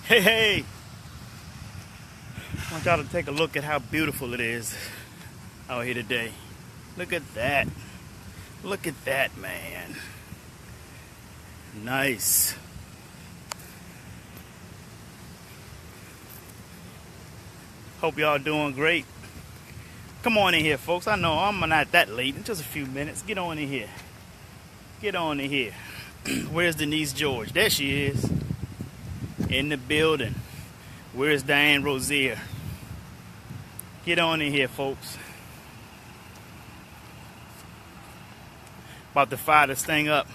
Hey, hey! I want y'all to take a look at how beautiful it is out here today. Look at that. Look at that, man. Nice. Hope y'all doing great. Come on in here, folks. I know I'm not that late. In just a few minutes. Get on in here. Get on in here. Where's Denise George? There she is. In the building. Where's Diane Rozier? Get on in here, folks. About to fire this thing up.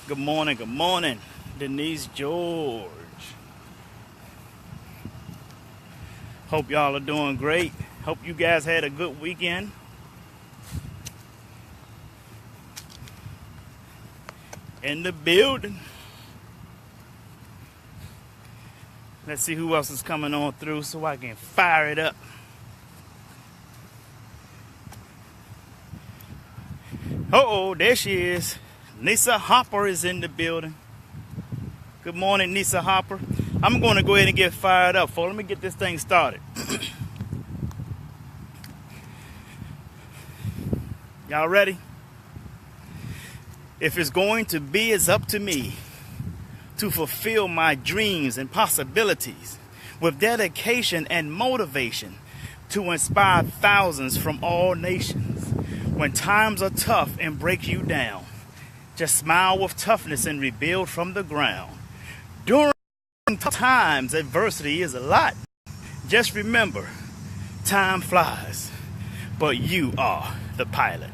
Good morning, Denise George. Hope y'all are doing great. Hope you guys had a good weekend. In the building. Let's see who else is coming on through so I can fire it up. Uh-oh, there she is. Nisa Hopper is in the building. Good morning, Nisa Hopper. I'm going to go ahead and get fired up, folks. Let me get this thing started. Y'all ready? If it's going to be, it's up to me to fulfill my dreams and possibilities with dedication and motivation to inspire thousands from all nations. When times are tough and break you down, just smile with toughness and rebuild from the ground. During tough times, adversity is a lot. Just remember, time flies, but you are the pilot.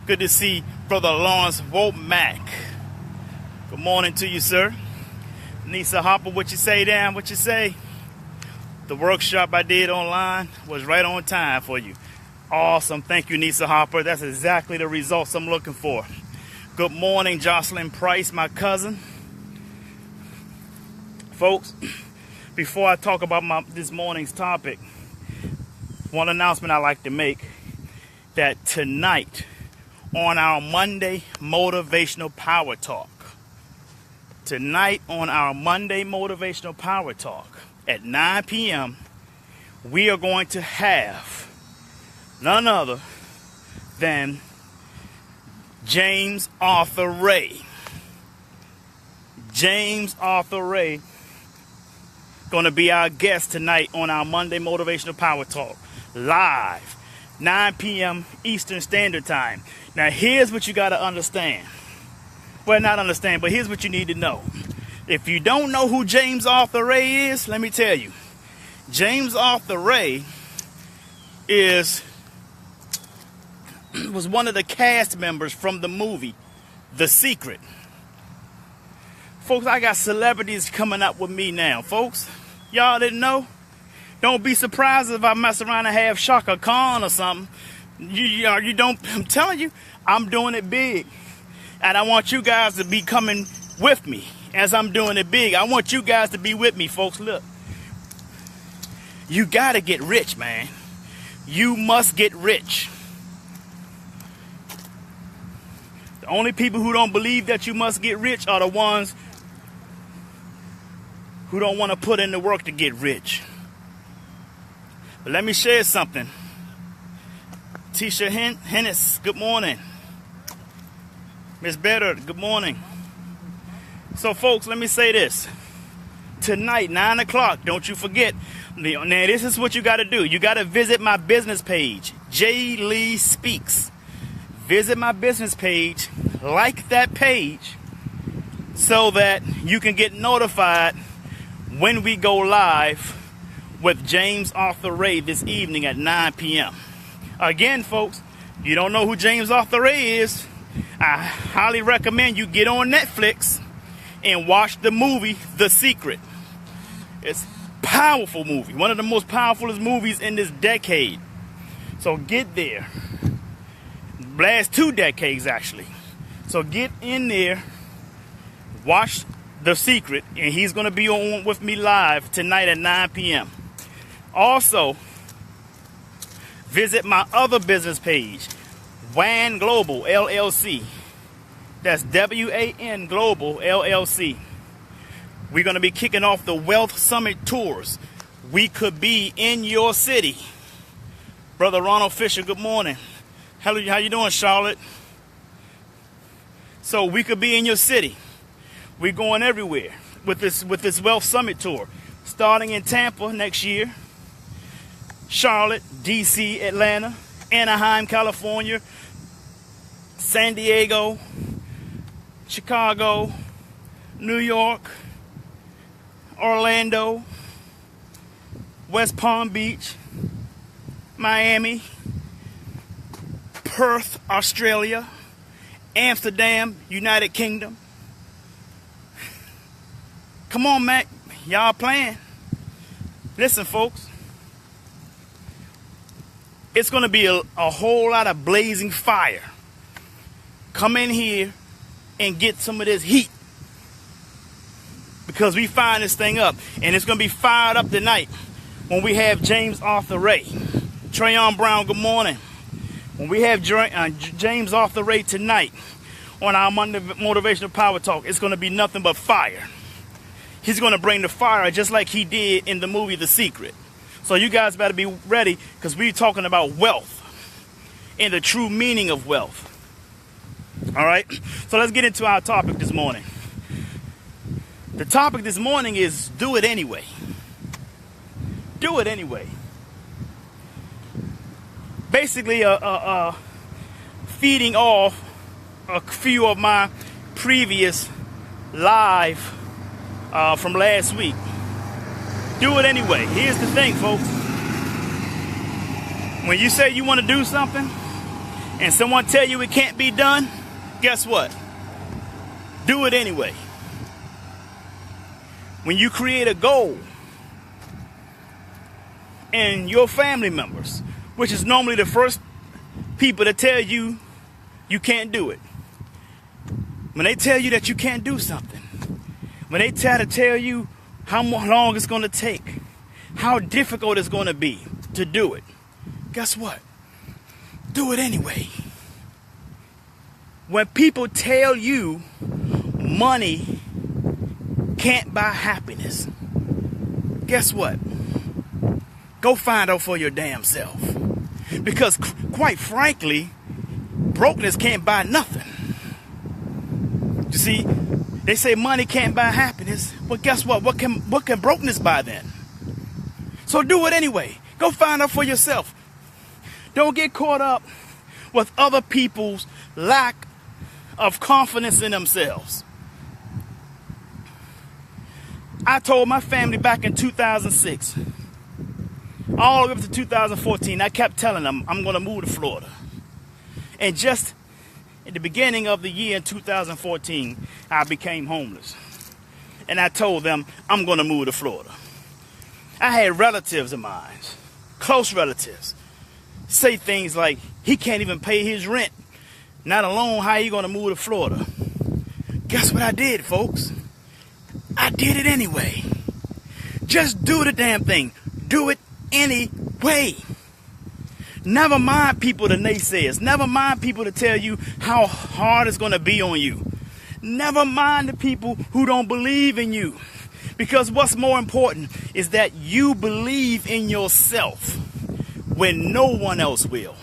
Good to see Brother Lawrence Womack. Good morning to you, sir. Nisa Hopper, what you say, Dan? What you say? The workshop I did online was right on time for you. Awesome. Thank you, Nisa Hopper. That's exactly the results I'm looking for. Good morning, Jocelyn Price, my cousin. Folks, before I talk about this morning's topic, one announcement I'd like to make, that tonight on our Monday Motivational Power Talk, at 9 p.m., we are going to have none other than James Arthur Ray. James Arthur Ray going to be our guest tonight on our Monday Motivational Power Talk, live, 9 p.m. Eastern Standard Time. Now, here's what you got to understand. Well, not understand, but here's what you need to know. If you don't know who James Arthur Ray is, let me tell you. James Arthur Ray was one of the cast members from the movie The Secret. Folks, I got celebrities coming up with me now. Folks, y'all didn't know? Don't be surprised if I mess around and have Shaka Khan or something. You don't. I'm telling you, I'm doing it big. And I want you guys to be coming with me as I'm doing it big. I want you guys to be with me, folks. Look, you got to get rich, man. You must get rich. The only people who don't believe that you must get rich are the ones who don't want to put in the work to get rich. But let me share something. Tisha Hennis, good morning. Miss Better, good morning. So, folks, let me say this. Tonight, 9 o'clock, don't you forget. Now, this is what you got to do. You got to visit my business page, J. Lee Speaks. Visit my business page, like that page, so that you can get notified when we go live with James Arthur Ray this evening at 9 p.m. Again, folks, you don't know who James Arthur Ray is, I highly recommend you get on Netflix and watch the movie The Secret. It's a powerful movie, one of the most powerful movies in this decade. So get there. Last 2 decades, actually. So get in there, watch The Secret, and he's going to be on with me live tonight at 9 p.m. Also, visit my other business page, WAN Global LLC. That's WAN Global LLC. We're going to be kicking off the Wealth Summit Tours. We could be in your city. Brother Ronald Fisher, good morning. How you doing, Charlotte? So we could be in your city. We're going everywhere with this Wealth Summit Tour. Starting in Tampa next year. Charlotte, DC, Atlanta, Anaheim, California, San Diego, Chicago, New York, Orlando, West Palm Beach, Miami, Perth, Australia, Amsterdam, United Kingdom. Come on, Mac. Y'all playing. Listen, folks. It's going to be a whole lot of blazing fire. Come in here and get some of this heat. Because we find this thing up. And it's going to be fired up tonight when we have James Arthur Ray. Trayon Brown, good morning. When we have James Arthur Ray tonight on our Monday Motivational Power Talk, it's going to be nothing but fire. He's going to bring the fire just like he did in the movie The Secret. So you guys better be ready because we're talking about wealth and the true meaning of wealth. All right? So let's get into our topic this morning. The topic this morning is do it anyway. Do it anyway. Basically, feeding off a few of my previous live from last week. Do it anyway. Here's the thing, folks. When you say you want to do something and someone tell you it can't be done, guess what? Do it anyway. When you create a goal and your family members, which is normally the first people to tell you you can't do it. When they tell you that you can't do something, when they try to tell you how long it's going to take, how difficult it's going to be to do it, guess what? Do it anyway. When people tell you money can't buy happiness, guess what? Go find out for your damn self. Because quite frankly, brokenness can't buy nothing. You see, they say money can't buy happiness. Well, guess what? What can brokenness buy then? So do it anyway. Go find out for yourself. Don't get caught up with other people's lack of confidence in themselves. I told my family back in 2006, all the way up to 2014, I kept telling them I'm going to move to Florida. And just at the beginning of the year in 2014, I became homeless. And I told them I'm going to move to Florida. I had relatives of mine, close relatives, say things like, he can't even pay his rent. Not alone, how you going to move to Florida? Guess what I did, folks? I did it anyway. Just do the damn thing. Do it anyway. Never mind people, the naysayers. Never mind people to tell you how hard it's going to be on you. Never mind the people who don't believe in you. Because what's more important is that you believe in yourself when no one else will.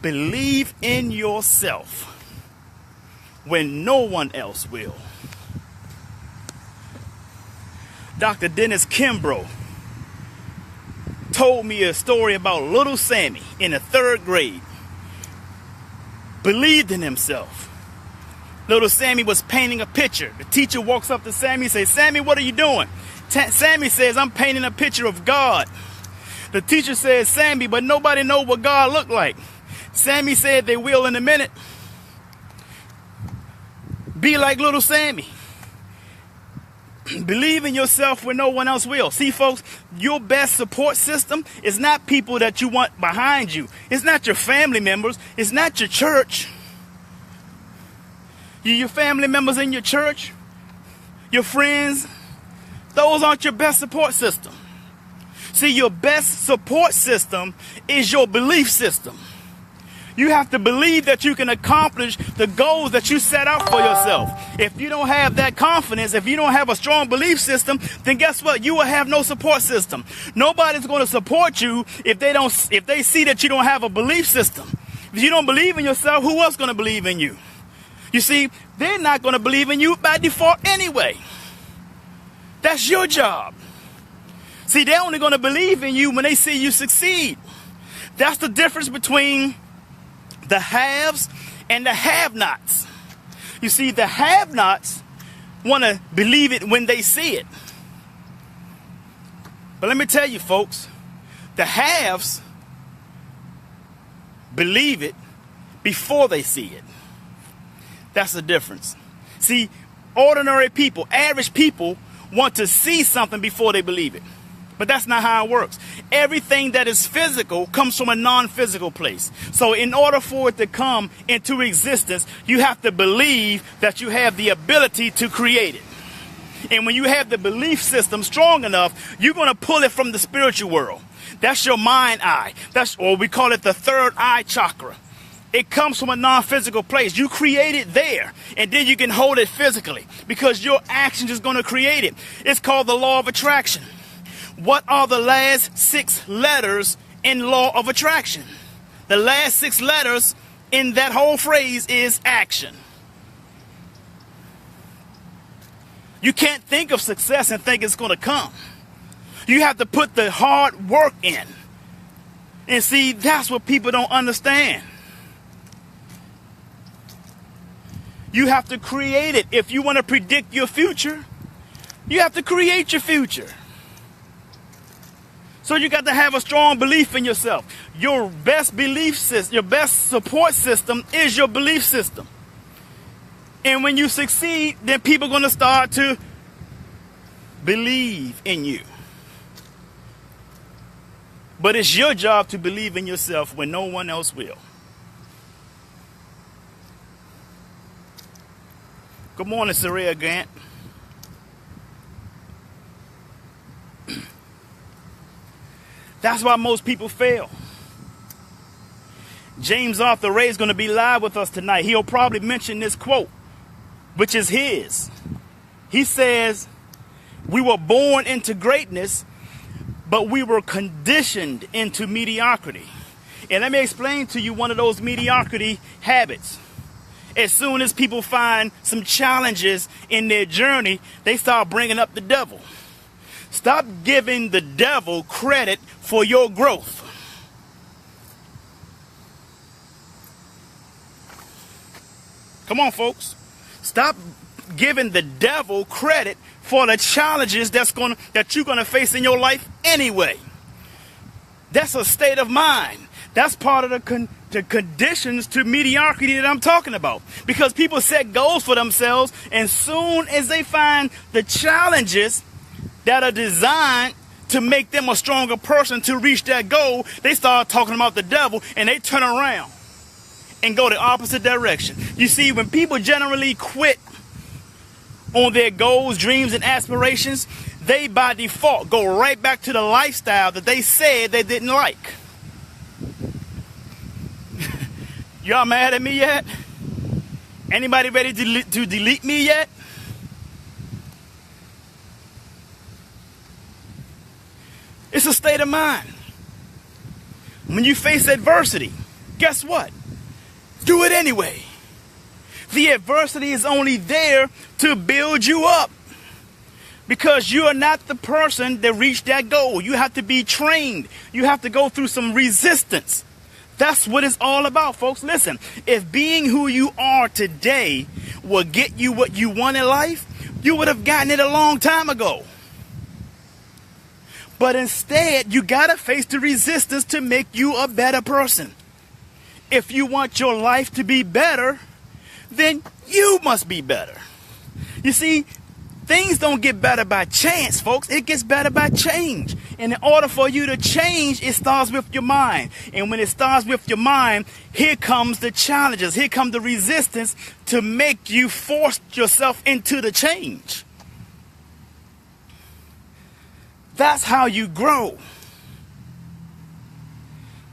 Believe in yourself when no one else will. Dr. Dennis Kimbrough told me a story about little Sammy in the 3rd grade. Believed in himself. Little Sammy was painting a picture. The teacher walks up to Sammy and says, Sammy, what are you doing? Sammy says, I'm painting a picture of God. The teacher says, Sammy, but nobody knows what God looked like. Sammy said, they will in a minute. Be like little Sammy. Believe in yourself when no one else will. See, folks, your best support system is not people that you want behind you. It's not your family members. It's not your church. Your family members in your church, your friends, those aren't your best support system. See, your best support system is your belief system. You have to believe that you can accomplish the goals that you set out for yourself. If you don't have that confidence, if you don't have a strong belief system, then guess what? You will have no support system. Nobody's going to support you if they see that you don't have a belief system. If you don't believe in yourself, who else is going to believe in you? You see, they're not going to believe in you by default anyway. That's your job. See, they're only going to believe in you when they see you succeed. That's the difference between the haves and the have-nots. You see, the have-nots want to believe it when they see it. But let me tell you, folks, the haves believe it before they see it. That's the difference. See, ordinary people, average people, want to see something before they believe it. But that's not how it works. Everything that is physical comes from a non-physical place. So in order for it to come into existence, you have to believe that you have the ability to create it. And when you have the belief system strong enough, you're going to pull it from the spiritual world. That's your mind eye. Or we call it the third eye chakra. It comes from a non-physical place. You create it there, and then you can hold it physically because your action is going to create it. It's called the law of attraction. What are the last 6 letters in law of attraction? The last 6 letters in that whole phrase is action. You can't think of success and think it's going to come. You have to put the hard work in. And see, that's what people don't understand. You have to create it. If you want to predict your future, you have to create your future. So you got to have a strong belief in yourself. Your best belief system, your best support system is your belief system. And when you succeed, then people are going to start to believe in you. But it's your job to believe in yourself when no one else will. Good morning, Saria Gant. That's why most people fail. James Arthur Ray is going to be live with us tonight. He'll probably mention this quote, which is his. He says, "We were born into greatness, but we were conditioned into mediocrity." And let me explain to you one of those mediocrity habits. As soon as people find some challenges in their journey, they start bringing up the devil. Stop giving the devil credit for your growth. Come on, folks. Stop giving the devil credit for the challenges that you're going to face in your life anyway. That's a state of mind. That's part of the conditions to mediocrity that I'm talking about. Because people set goals for themselves, and soon as they find the challenges that are designed to make them a stronger person to reach that goal, they start talking about the devil, and they turn around and go the opposite direction. You see, when people generally quit on their goals, dreams, and aspirations, they by default go right back to the lifestyle that they said they didn't like. Y'all mad at me yet? Anybody ready to delete me yet? It's a state of mind. When you face adversity, guess what? Do it anyway. The adversity is only there to build you up. Because you are not the person that reached that goal. You have to be trained. You have to go through some resistance. That's what it's all about, folks. Listen, if being who you are today will get you what you want in life, you would have gotten it a long time ago. But instead, you got to face the resistance to make you a better person. If you want your life to be better, then you must be better. You see, things don't get better by chance, folks. It gets better by change. And in order for you to change, it starts with your mind. And when it starts with your mind, here comes the challenges. Here comes the resistance to make you force yourself into the change. That's how you grow.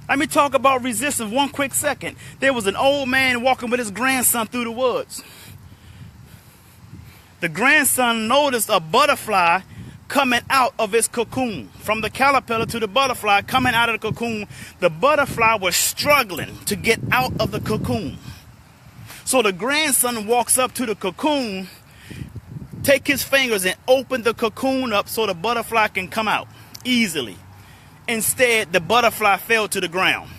Let me talk about resistance 1 quick second. There was an old man walking with his grandson through the woods. The grandson noticed a butterfly coming out of its cocoon. From the caterpillar to the butterfly coming out of the cocoon, the butterfly was struggling to get out of the cocoon. So the grandson walks up to the cocoon, take his fingers and open the cocoon up so the butterfly can come out easily. Instead, the butterfly fell to the ground.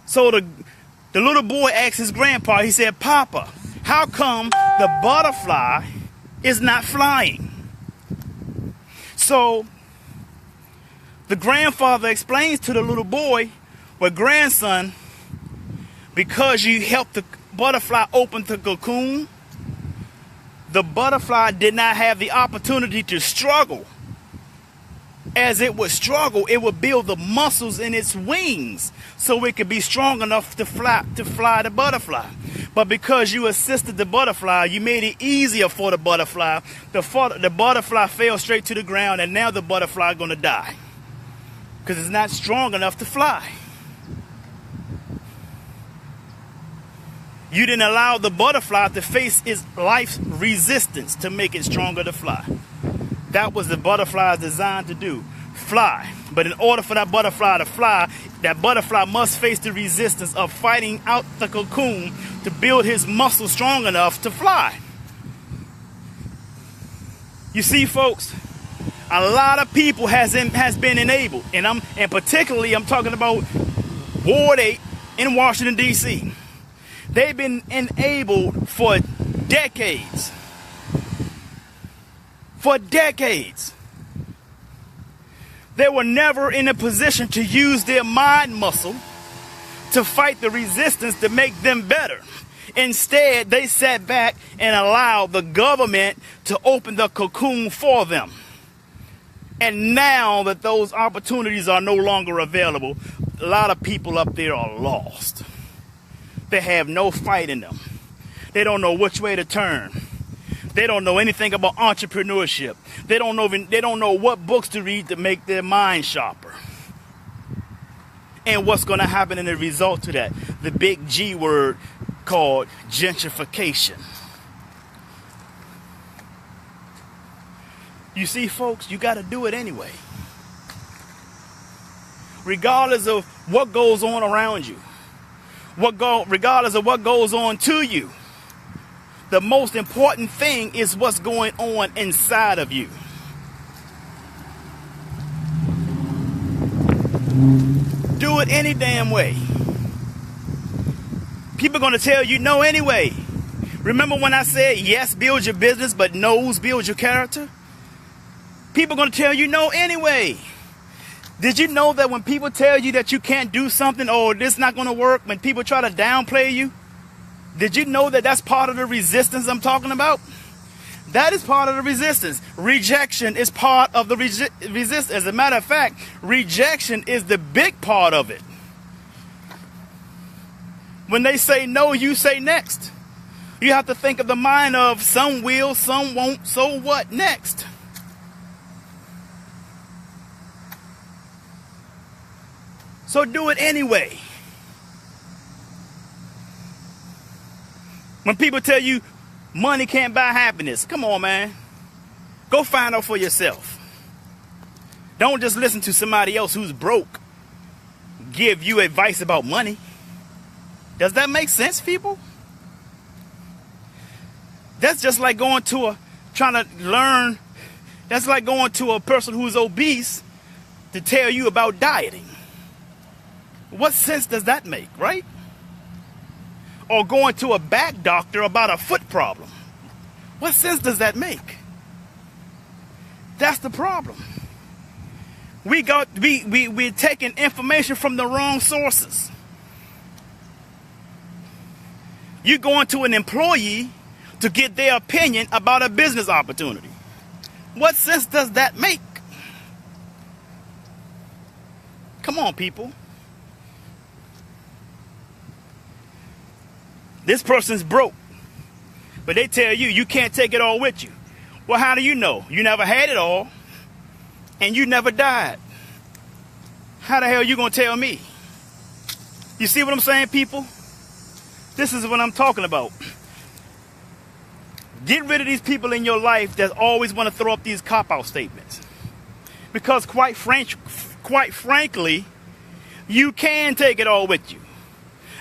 So the little boy asked his grandpa, he said, "Papa, how come the butterfly is not flying?" So the grandfather explains to the little boy, "Well, grandson, because you helped the butterfly open the cocoon, the butterfly did not have the opportunity to struggle. As it would struggle, it would build the muscles in its wings so it could be strong enough to fly the butterfly. But because you assisted the butterfly, you made it easier for the butterfly. The butterfly fell straight to the ground, and now the butterfly is going to die because it's not strong enough to fly. You didn't allow the butterfly to face its life's resistance to make it stronger to fly." That was the butterfly's designed to do, fly. But in order for that butterfly to fly, that butterfly must face the resistance of fighting out the cocoon to build his muscles strong enough to fly. You see, folks, a lot of people has been enabled, and particularly I'm talking about Ward 8 in Washington, D.C. They've been enabled for decades. For decades. They were never in a position to use their mind muscle to fight the resistance to make them better. Instead, they sat back and allowed the government to open the cocoon for them. And now that those opportunities are no longer available, a lot of people up there are lost. They have no fight in them. They don't know which way to turn. They don't know anything about entrepreneurship. They don't know what books to read to make their mind sharper. And what's going to happen in the result to that? The big G word called gentrification. You see, folks, you got to do it anyway. Regardless of what goes on around you. Regardless of what goes on to you. The most important thing is what's going on inside of you. Do it any damn way. People are going to tell you no anyway. Remember when I said yes, build your business, but no's build your character? People are going to tell you no anyway. Did you know that when people tell you that you can't do something or this not going to work, when people try to downplay you, did you know that that's part of the resistance I'm talking about? That is part of the resistance. Rejection is part of the resistance. As a matter of fact, rejection is the big part of it. When they say no, you say next. You have to think of the mind of some will, some won't, so what next? So do it anyway. When people tell you money can't buy happiness, come on, man. Go find out for yourself. Don't just listen to somebody else who's broke give you advice about money. Does that make sense, people? That's just like going to that's like going to a person who's obese to tell you about dieting. What sense does that make, right? Or going to a back doctor about a foot problem. What sense does that make? That's the problem. We're taking information from the wrong sources. You're going to an employee to get their opinion about a business opportunity. What sense does that make? Come on, people. This person's broke, but they tell you you can't take it all with you. Well, how do you know? You never had it all, and you never died. How the hell are you going to tell me? You see what I'm saying, people? This is what I'm talking about. Get rid of these people in your life that always want to throw up these cop-out statements. Because quite frankly, you can take it all with you.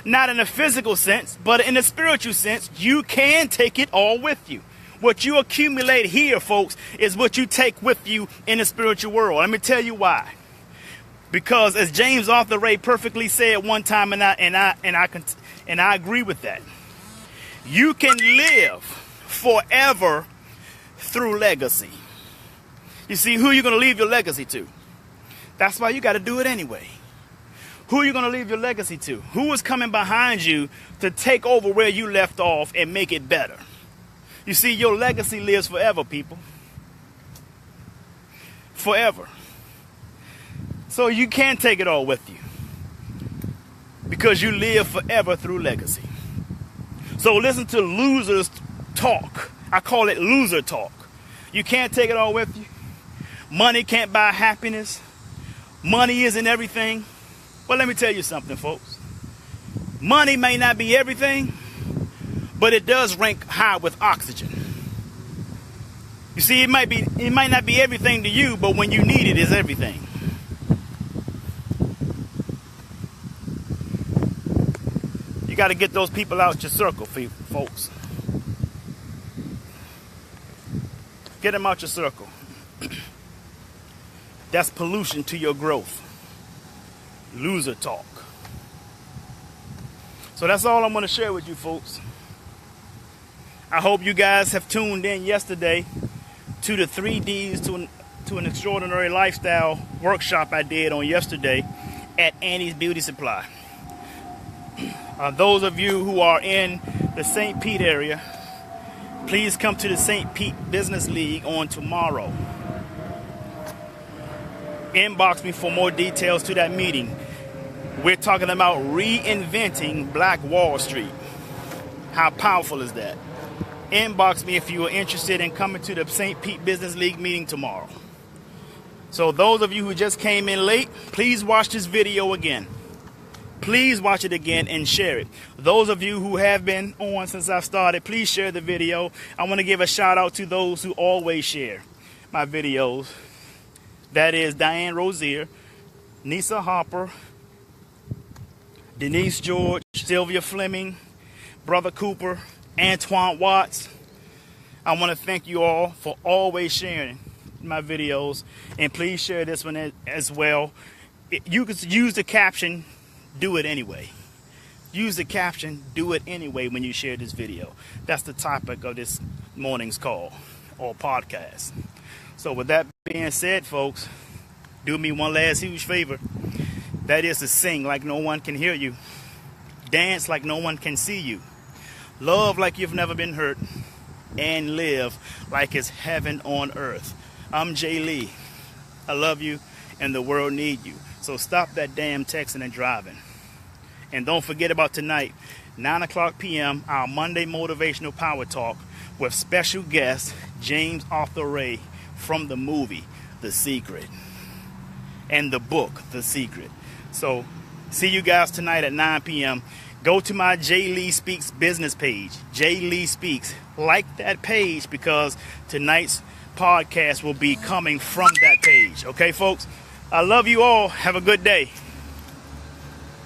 Not in a physical sense, but in a spiritual sense, you can take it all with you. What you accumulate here, folks, is what you take with you in the spiritual world. Let me tell you why. Because as James Arthur Ray perfectly said one time, and I agree with that. You can live forever through legacy. You see, who are you going to leave your legacy to? That's why you got to do it anyway. Who are you going to leave your legacy to? Who is coming behind you to take over where you left off and make it better? You see, your legacy lives forever, people. Forever. So you can take it all with you. Because you live forever through legacy. So listen to losers talk. I call it loser talk. You can't take it all with you. Money can't buy happiness. Money isn't everything. Well, let me tell you something, folks. Money may not be everything, but it does rank high with oxygen. You see, it might not be everything to you, but when you need it, it's everything. You got to get those people out your circle, folks. Get them out your circle. That's pollution to your growth. Loser talk. So that's all I'm going to share with you, folks. I hope you guys have tuned in yesterday to the 3Ds to an extraordinary lifestyle workshop I did on yesterday at Annie's Beauty Supply. Those of you who are in the St. Pete area, please come to the St. Pete Business League on tomorrow. Inbox me for more details to that meeting. We're talking about reinventing Black Wall Street. How powerful is that? Inbox me if you are interested in coming to the St. Pete Business League meeting tomorrow. So those of you who just came in late, please watch this video again. Please watch it again and share it. Those of you who have been on since I started, please share the video. I want to give a shout out to those who always share my videos. That is Diane Rozier, Nisa Harper, Denise George, Sylvia Fleming, Brother Cooper, Antoine Watts. I want to thank you all for always sharing my videos. And please share this one as well. You could use the caption, "Do it anyway." Use the caption, "Do it anyway," when you share this video. That's the topic of this morning's call or podcast. So with that being said, folks, do me one last huge favor. That is to sing like no one can hear you. Dance like no one can see you. Love like you've never been hurt. And live like it's heaven on earth. I'm Jay Lee. I love you and the world needs you. So stop that damn texting and driving. And don't forget about tonight, 9 o'clock p.m., our Monday Motivational Power Talk with special guest James Arthur Ray from the movie The Secret and the book The Secret. So see you guys tonight at 9 p.m. Go to my Jay Lee Speaks business page, Jay Lee Speaks. Like that page because tonight's podcast will be coming from that page. Okay, folks? I love you all. Have a good day.